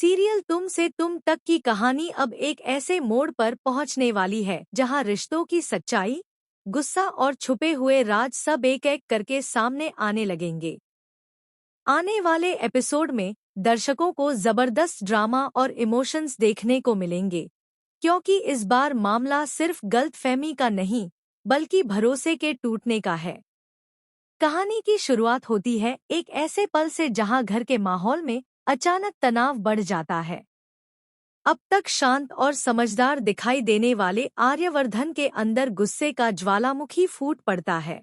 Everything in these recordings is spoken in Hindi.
सीरियल तुम से तुम तक की कहानी अब एक ऐसे मोड़ पर पहुंचने वाली है जहां रिश्तों की सच्चाई, गुस्सा और छुपे हुए राज सब एक एक करके सामने आने लगेंगे। आने वाले एपिसोड में दर्शकों को जबरदस्त ड्रामा और इमोशंस देखने को मिलेंगे, क्योंकि इस बार मामला सिर्फ गलतफहमी का नहीं, बल्कि भरोसे के टूटने का है। कहानी की शुरुआत होती है एक ऐसे पल से जहां घर के माहौल में अचानक तनाव बढ़ जाता है। अब तक शांत और समझदार दिखाई देने वाले आर्यवर्धन के अंदर गुस्से का ज्वालामुखी फूट पड़ता है।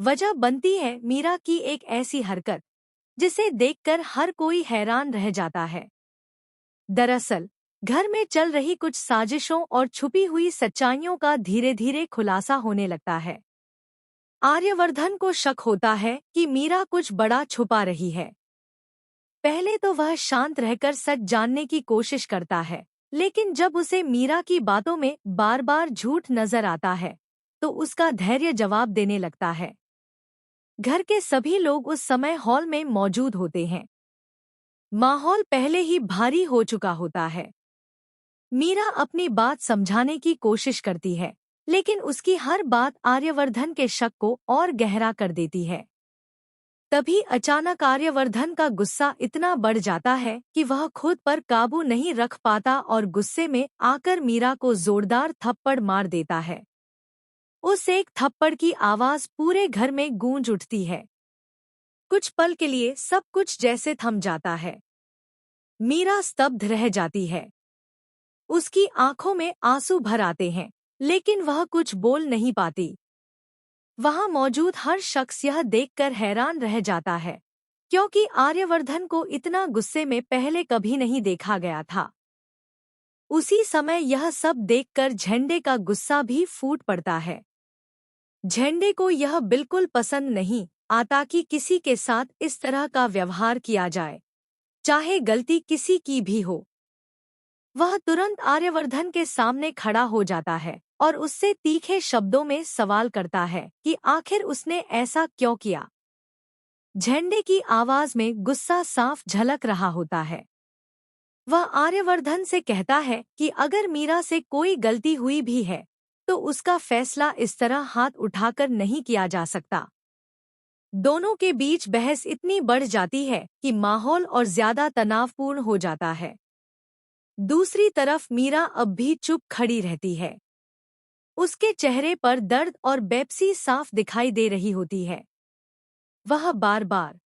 वजह बनती है मीरा की एक ऐसी हरकत जिसे देखकर हर कोई हैरान रह जाता है। दरअसल घर में चल रही कुछ साजिशों और छुपी हुई सच्चाइयों का धीरे धीरे खुलासा होने लगता है। आर्यवर्धन को शक होता है कि मीरा कुछ बड़ा छुपा रही है। पहले तो वह शांत रहकर सच जानने की कोशिश करता है, लेकिन जब उसे मीरा की बातों में बार बार झूठ नजर आता है, तो उसका धैर्य जवाब देने लगता है। घर के सभी लोग उस समय हॉल में मौजूद होते हैं। माहौल पहले ही भारी हो चुका होता है। मीरा अपनी बात समझाने की कोशिश करती है, लेकिन उसकी हर बात आर्यवर्धन के शक को और गहरा कर देती है। तभी अचानक आर्यवर्धन का गुस्सा इतना बढ़ जाता है कि वह खुद पर काबू नहीं रख पाता और गुस्से में आकर मीरा को जोरदार थप्पड़ मार देता है। उस एक थप्पड़ की आवाज पूरे घर में गूंज उठती है। कुछ पल के लिए सब कुछ जैसे थम जाता है। मीरा स्तब्ध रह जाती है। उसकी आंखों में आंसू भर आते हैं, लेकिन वह कुछ बोल नहीं पाती। वहां मौजूद हर शख्स यह देखकर हैरान रह जाता है, क्योंकि आर्यवर्धन को इतना गुस्से में पहले कभी नहीं देखा गया था। उसी समय यह सब देखकर झंडे का गुस्सा भी फूट पड़ता है। झंडे को यह बिल्कुल पसंद नहीं आता कि किसी के साथ इस तरह का व्यवहार किया जाए, चाहे गलती किसी की भी हो। वह तुरंत आर्यवर्धन के सामने खड़ा हो जाता है और उससे तीखे शब्दों में सवाल करता है कि आखिर उसने ऐसा क्यों किया। झंडे की आवाज में गुस्सा साफ झलक रहा होता है। वह आर्यवर्धन से कहता है कि अगर मीरा से कोई गलती हुई भी है, तो उसका फैसला इस तरह हाथ उठाकर नहीं किया जा सकता। दोनों के बीच बहस इतनी बढ़ जाती है कि माहौल और ज्यादा तनावपूर्ण हो जाता है। दूसरी तरफ मीरा अब भी चुप खड़ी रहती है। उसके चेहरे पर दर्द और बेपसी साफ दिखाई दे रही होती है। वह बार बार